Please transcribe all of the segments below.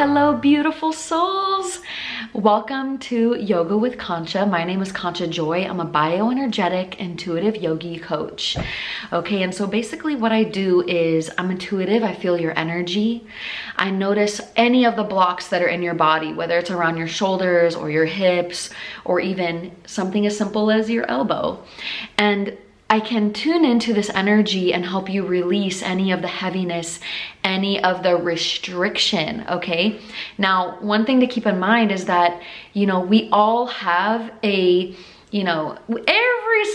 hello, beautiful souls. Welcome to Yoga with Concha. My name is Concha Joy. I'm a bioenergetic intuitive yogi coach. Okay, and so basically what I do is I'm intuitive. I feel your energy. I notice any of the blocks that are in your body, whether it's around your shoulders or your hips, or even something as simple as your elbow. And I can tune into this energy and help you release any of the heaviness, any of the restriction, okay? Now, one thing to keep in mind is that, we all have every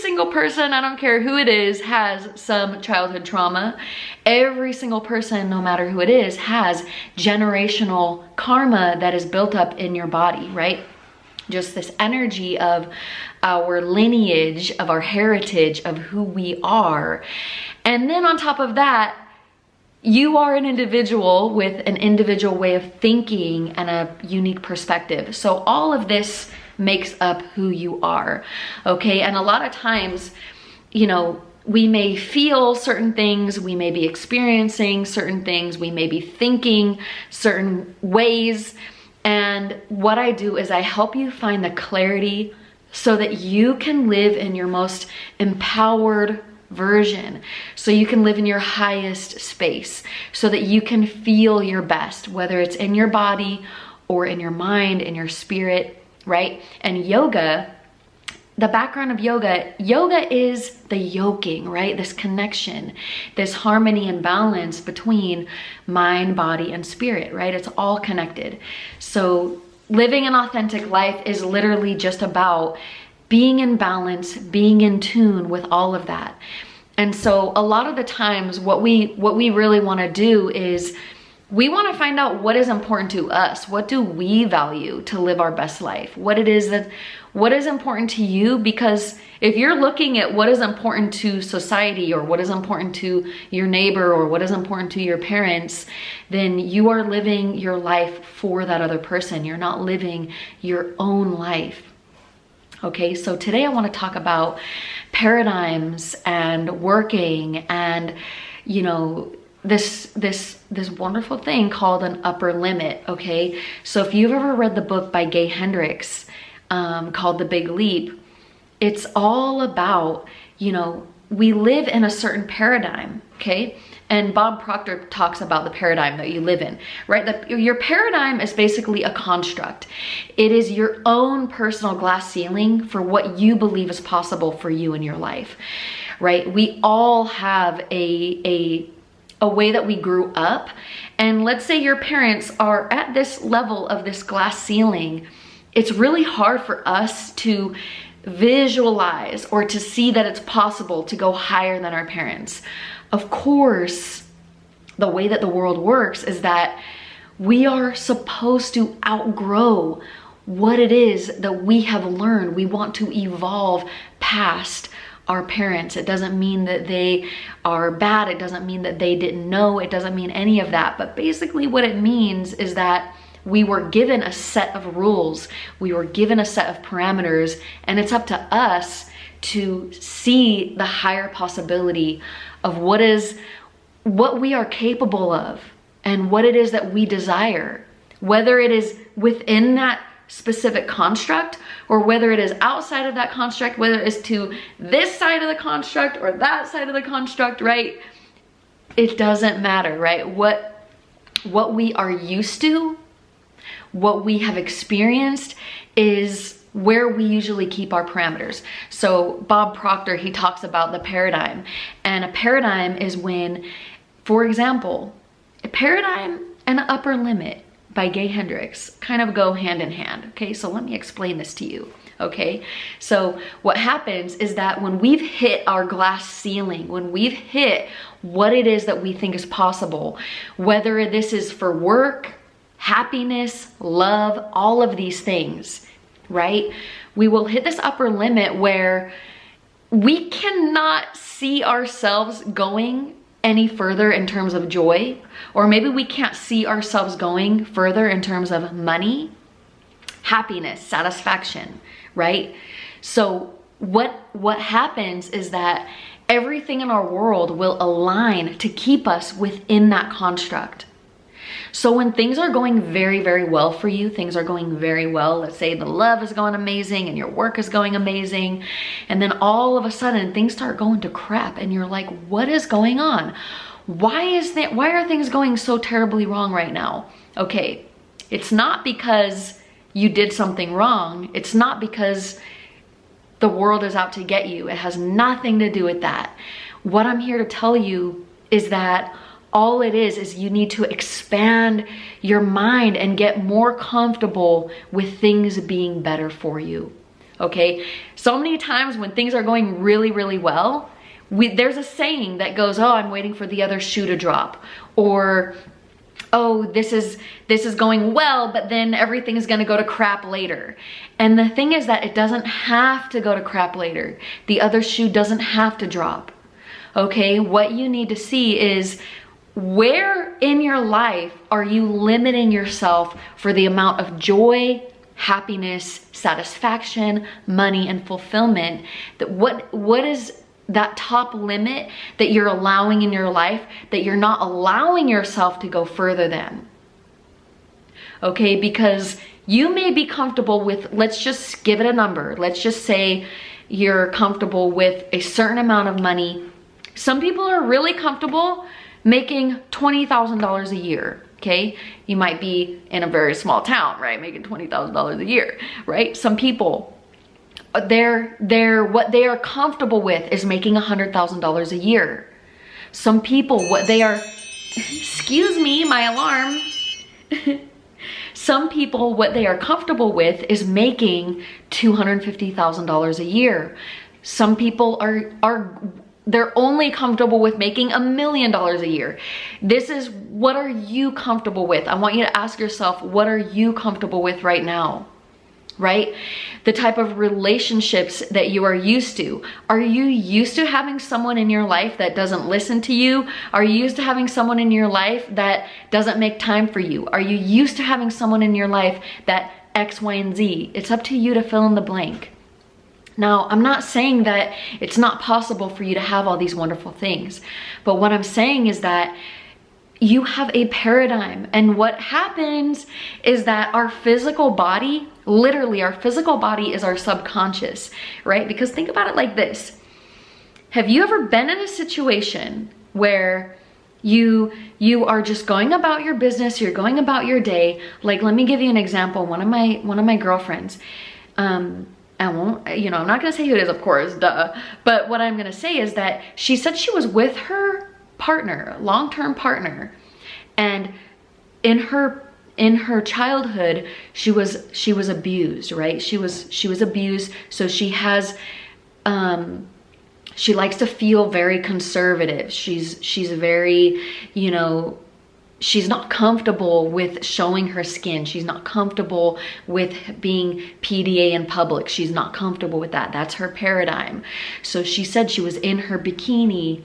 single person, I don't care who it is, has some childhood trauma. Every single person, no matter who it is, has generational karma that is built up in your body, right? Just this energy of our lineage, of our heritage, of who we are. And then on top of that, you are an individual with an individual way of thinking and a unique perspective. So all of this makes up who you are, okay? And a lot of times, we may feel certain things, we may be experiencing certain things, we may be thinking certain ways. And what I do is I help you find the clarity so that you can live in your most empowered version, so you can live in your highest space, so that you can feel your best, whether it's in your body or in your mind, in your spirit, right? And yoga, the background of yoga is the yoking, right? This connection, this harmony and balance between mind, body, and spirit, right? It's all connected. So living an authentic life is literally just about being in balance, being in tune with all of that. And so a lot of the times what we really want to do is we want to find out what is important to us. What do we value to live our best life? What is important to you? Because if you're looking at what is important to society, or what is important to your neighbor, or what is important to your parents, then you are living your life for that other person. You're not living your own life. Okay, so today I want to talk about paradigms and working and, this wonderful thing called an upper limit, okay? So if you've ever read the book by Gay Hendricks called The Big Leap, it's all about, we live in a certain paradigm, okay? And Bob Proctor talks about the paradigm that you live in, right? Your paradigm is basically a construct. It is your own personal glass ceiling for what you believe is possible for you in your life, right? We all have a way that we grew up. And let's say your parents are at this level of this glass ceiling. It's really hard for us to visualize or to see that it's possible to go higher than our parents. Of course, the way that the world works is that we are supposed to outgrow what it is that we have learned. We want to evolve past our parents. It doesn't mean that they are bad. It doesn't mean that they didn't know. It doesn't mean any of that. But basically what it means is that we were given a set of rules. We were given a set of parameters, and it's up to us to see the higher possibility of what we are capable of and what it is that we desire, whether it is within that specific construct or whether it is outside of that construct, whether it is to this side of the construct or that side of the construct, right? It doesn't matter, right? What we are used to, what we have experienced is where we usually keep our parameters. So Bob Proctor, he talks about the paradigm, and a paradigm is when, for example, a paradigm and an upper limit by Gay Hendricks kind of go hand in hand. Okay, so let me explain this to you. Okay, so what happens is that when we've hit our glass ceiling, when we've hit what it is that we think is possible, whether this is for work, happiness, love, all of these things, right? We will hit this upper limit where we cannot see ourselves going any further in terms of joy, or maybe we can't see ourselves going further in terms of money, happiness, satisfaction, right? So what happens is that everything in our world will align to keep us within that construct. So when things are going very, very well for you, things are going very well, let's say the love is going amazing and your work is going amazing, and then all of a sudden things start going to crap and you're like, what is going on? Why are things going so terribly wrong right now? Okay, it's not because you did something wrong. It's not because the world is out to get you. It has nothing to do with that. What I'm here to tell you is that all it is you need to expand your mind and get more comfortable with things being better for you. Okay? So many times when things are going really, really well, there's a saying that goes, oh, I'm waiting for the other shoe to drop. Or, oh, this is going well, but then everything is gonna go to crap later. And the thing is that it doesn't have to go to crap later. The other shoe doesn't have to drop. Okay? What you need to see is, where in your life are you limiting yourself for the amount of joy, happiness, satisfaction, money, and fulfillment? That what is that top limit that you're allowing in your life that you're not allowing yourself to go further than? Okay, because you may be comfortable with, let's just give it a number. Let's just say you're comfortable with a certain amount of money. Some people are really comfortable making $20,000 a year, okay? You might be in a very small town, right? Making $20,000 a year, right? Some people, what they are comfortable with is making $100,000 a year. Some people, what they are, excuse me, my alarm. Some people, what they are comfortable with is making $250,000 a year. Some people they're only comfortable with making $1 million a year. This is, what are you comfortable with? I want you to ask yourself, what are you comfortable with right now? Right? The type of relationships that you are used to. Are you used to having someone in your life that doesn't listen to you? Are you used to having someone in your life that doesn't make time for you? Are you used to having someone in your life that X, Y, and Z? It's up to you to fill in the blank. Now, I'm not saying that it's not possible for you to have all these wonderful things, but what I'm saying is that you have a paradigm, and what happens is that our physical body, literally our physical body is our subconscious, right? Because think about it like this. Have you ever been in a situation where you are just going about your business, you're going about your day? Like, let me give you an example. One of my girlfriends, I won't, I'm not gonna say who it is, of course, duh. But what I'm gonna say is that she said she was with her partner, long-term partner, and in her childhood, she was abused, right? She was abused, so she has, she likes to feel very conservative. She's very, she's not comfortable with showing her skin. She's not comfortable with being PDA in public. She's not comfortable with that. That's her paradigm. So she said she was in her bikini,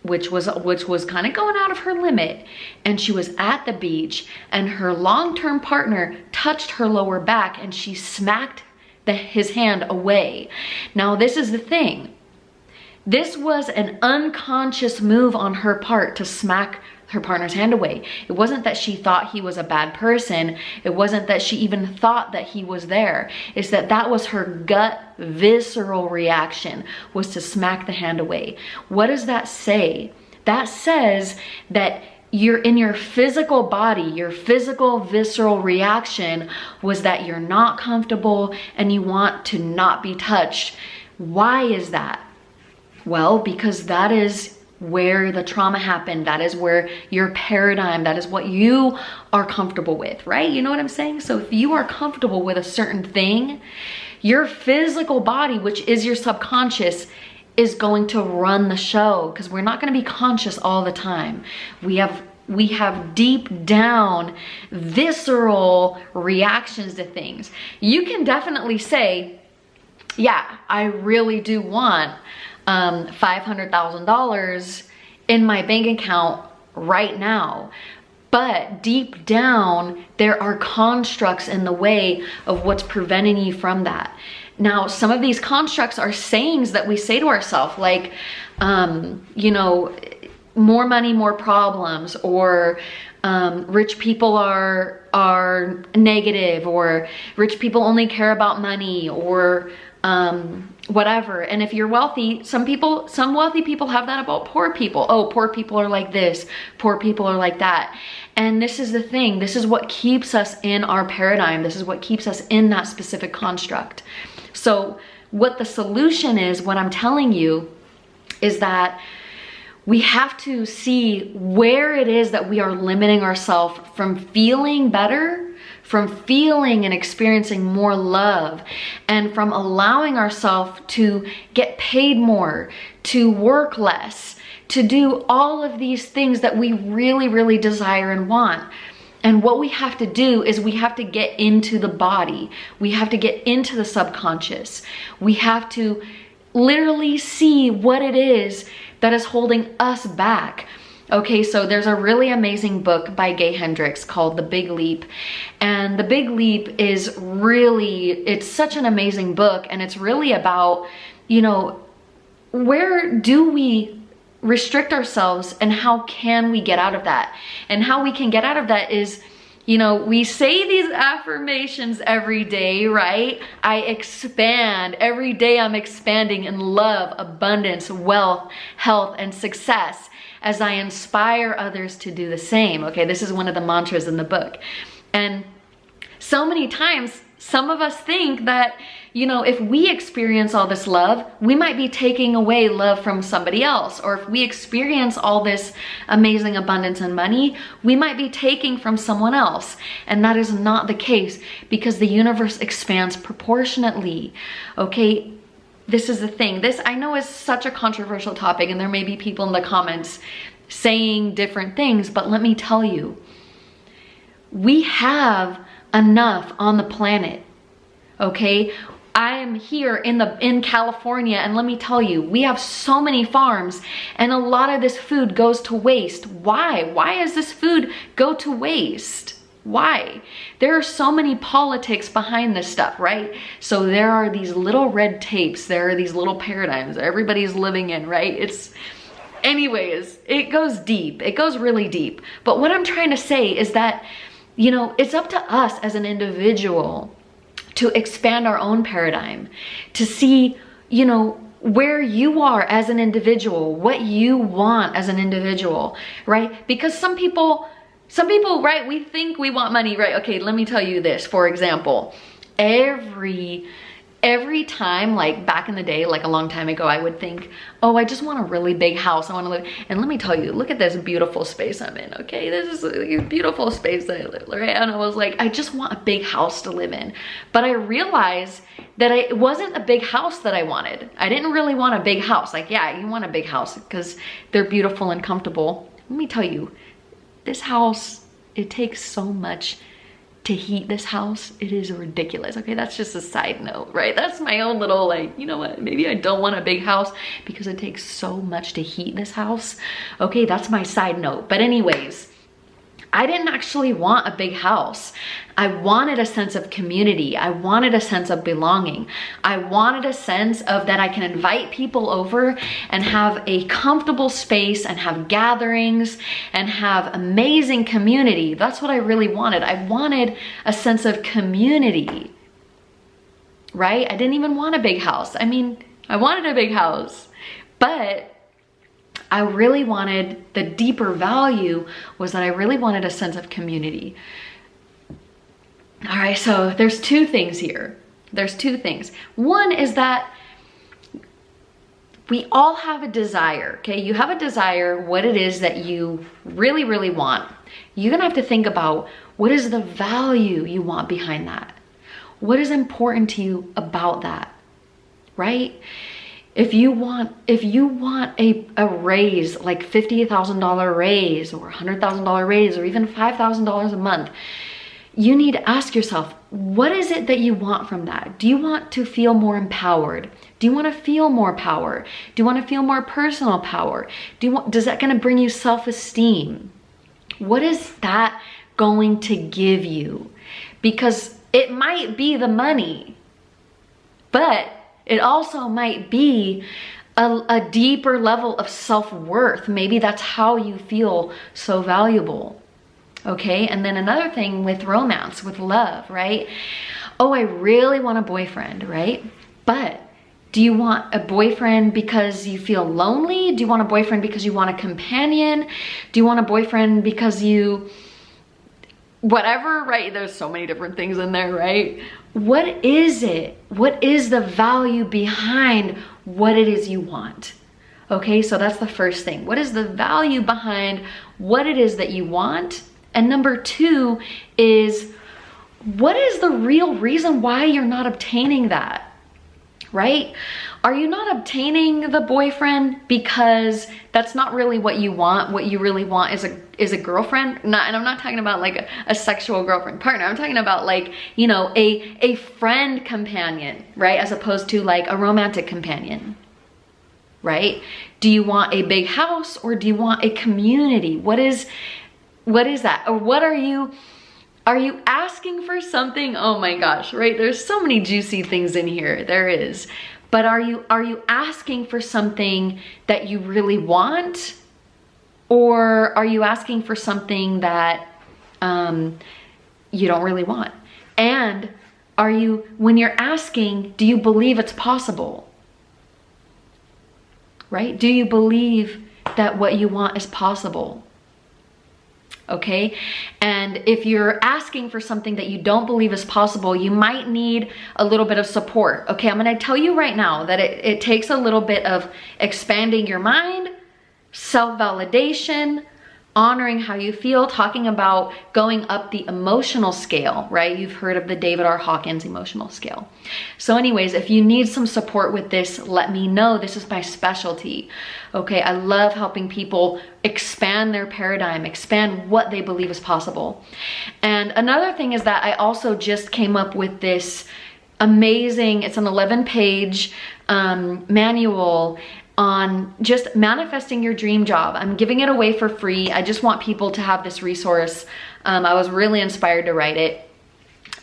which was kind of going out of her limit. And she was at the beach, and her long-term partner touched her lower back, and she smacked his hand away. Now, this is the thing. This was an unconscious move on her part to smack her partner's hand away. It wasn't that she thought he was a bad person. It wasn't that she even thought that he was there. It's that was her gut visceral reaction, was to smack the hand away. What does that say? That says that you're in your physical body, your physical visceral reaction was that you're not comfortable and you want to not be touched. Why is that? Well, because that is where the trauma happened. That is where your paradigm, that is what you are comfortable with, right? You know what I'm saying? So if you are comfortable with a certain thing, your physical body, which is your subconscious, is going to run the show, because we're not going to be conscious all the time. We have deep down visceral reactions to things. You can definitely say, yeah, I really do want $500,000 in my bank account right now. But deep down, there are constructs in the way of what's preventing you from that. Now, some of these constructs are sayings that we say to ourselves, like, more money, more problems, or rich people are negative, or rich people only care about money, or whatever. And if you're wealthy, some wealthy people have that about poor people. Oh, poor people are like this, poor people are like that. And this is the thing, this is what keeps us in our paradigm. This is what keeps us in that specific construct. So what the solution is, what I'm telling you, is that we have to see where it is that we are limiting ourselves from feeling better, from feeling and experiencing more love, and from allowing ourselves to get paid more, to work less, to do all of these things that we really, really desire and want. And what we have to do is we have to get into the body. We have to get into the subconscious. We have to literally see what it is that is holding us back. Okay, so there's a really amazing book by Gay Hendricks called The Big Leap. And The Big Leap is really, it's such an amazing book, and it's really about, you know, where do we restrict ourselves and how can we get out of that? And how we can get out of that is, you know, we say these affirmations every day, right? I expand. Every day I'm expanding in love, abundance, wealth, health, and success as I inspire others to do the same. Okay, this is one of the mantras in the book. And so many times, some of us think that, you know, if we experience all this love, we might be taking away love from somebody else. Or if we experience all this amazing abundance and money, we might be taking from someone else. And that is not the case, because the universe expands proportionately. Okay, this is the thing. This, I know, is such a controversial topic, and there may be people in the comments saying different things, but let me tell you, we have enough on the planet. Okay, I am here in California, and let me tell you, we have so many farms, and a lot of this food goes to waste. Why? Why does this food go to waste? Why? There are so many politics behind this stuff, right? So there are these little red tapes, there are these little paradigms that everybody's living in, right? Anyways, it goes deep. It goes really deep. But what I'm trying to say is that, you know, it's up to us as an individual to expand our own paradigm, to see, you know, where you are as an individual, what you want as an individual, right? Because some people, right, we think we want money, right? Okay, let me tell you this. For example, every time, like back in the day, like a long time ago, I would think, oh, I just want a really big house. I want to live. And let me tell you, look at this beautiful space I'm in. Okay, this is a beautiful space that I live, right? And I was like, I just want a big house to live in. But I realized that it wasn't a big house that I wanted. I didn't really want a big house. Like, yeah, you want a big house because they're beautiful and comfortable. Let me tell you, this house, it takes so much to heat this house. It is ridiculous. Okay, that's just a side note, right? That's my own little, like, you know what, maybe I don't want a big house because it takes so much to heat this house. Okay, that's my side note. But anyways, I didn't actually want a big house. I wanted a sense of community. I wanted a sense of belonging. I wanted a sense of that I can invite people over and have a comfortable space and have gatherings and have amazing community. That's what I really wanted. I wanted a sense of community, right? I didn't even want a big house. I mean, I wanted a big house, but I really wanted, the deeper value was that I really wanted a sense of community. All right, so there's two things here. There's two things. One is that we all have a desire, okay? You have a desire, what it is that you really, really want. You're gonna have to think about what is the value you want behind that? What is important to you about that, right? If you want a raise, like $50,000 raise or $100,000 raise or even $5,000 a month, you need to ask yourself, what is it that you want from that? Do you want to feel more empowered? Do you want to feel more power? Do you want to feel more personal power? Does that going to bring you self-esteem? What is that going to give you? Because it might be the money, but it also might be a deeper level of self-worth. Maybe that's how you feel so valuable. Okay, and then another thing with romance, with love, right? Oh, I really want a boyfriend, right? But do you want a boyfriend because you feel lonely? Do you want a boyfriend because you want a companion? Do you want a boyfriend because you, whatever, right? There's so many different things in there, right? What is it? What is the value behind what it is you want? Okay, so that's the first thing. What is the value behind what it is that you want? And number two is, what is the real reason why you're not obtaining that, right? Are you not obtaining the boyfriend because that's not really what you want? What you really want is a girlfriend? And I'm not talking about like a sexual girlfriend partner. I'm talking about like, you know, a friend companion, right? As opposed to like a romantic companion, right? Do you want a big house or do you want a community? What is that? Or what are you asking for something? Oh my gosh, right? There's so many juicy things in here. There is. But are you asking for something that you really want? Or are you asking for something that you don't really want? And when you're asking, do you believe it's possible? Right? Do you believe that what you want is possible? Okay, and if you're asking for something that you don't believe is possible, you might need a little bit of support. Okay, I'm gonna tell you right now that it takes a little bit of expanding your mind, self-validation, honoring how you feel, talking about going up the emotional scale, right? You've heard of the David R. Hawkins emotional scale. So anyways, if you need some support with this, let me know. This is my specialty. Okay, I love helping people expand their paradigm, expand what they believe is possible. And another thing is that I also just came up with this amazing, it's an 11-page manual on just manifesting your dream job. I'm giving it away for free. I just want people to have this resource. I was really inspired to write it.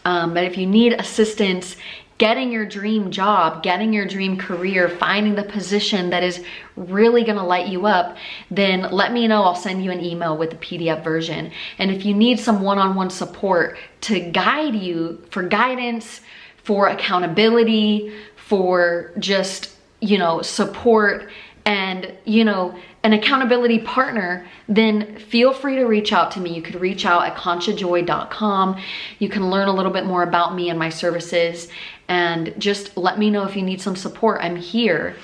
But if you need assistance getting your dream job, getting your dream career, finding the position that is really gonna light you up, then let me know. I'll send you an email with the PDF version. And if you need some one-on-one support to guide you for guidance, for accountability, for just, you know, support and, you know, an accountability partner, then feel free to reach out to me. You could reach out at conchajoy.com. You can learn a little bit more about me and my services, and just let me know if you need some support. I'm here,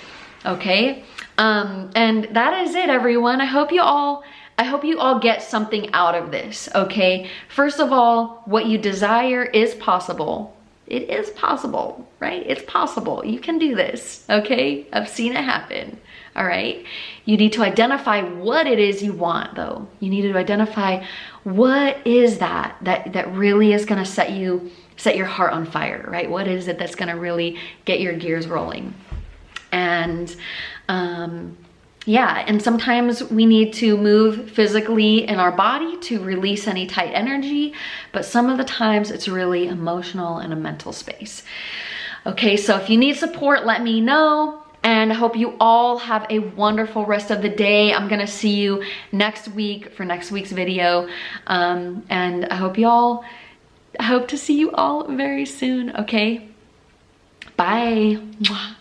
okay? And that is it, everyone. I hope you all get something out of this, okay? First of all, what you desire is possible. It is possible, right? It's possible. You can do this, okay? I've seen it happen, all right? You need to identify what it is you want, though. You need to identify what is that really is gonna set your heart on fire, right? What is it that's gonna really get your gears rolling? And yeah, and sometimes we need to move physically in our body to release any tight energy, but some of the times it's really emotional and a mental space. Okay, so if you need support, let me know, and I hope you all have a wonderful rest of the day. I'm gonna see you next week for next week's video, and I hope to see you all very soon, okay? Bye. Mwah.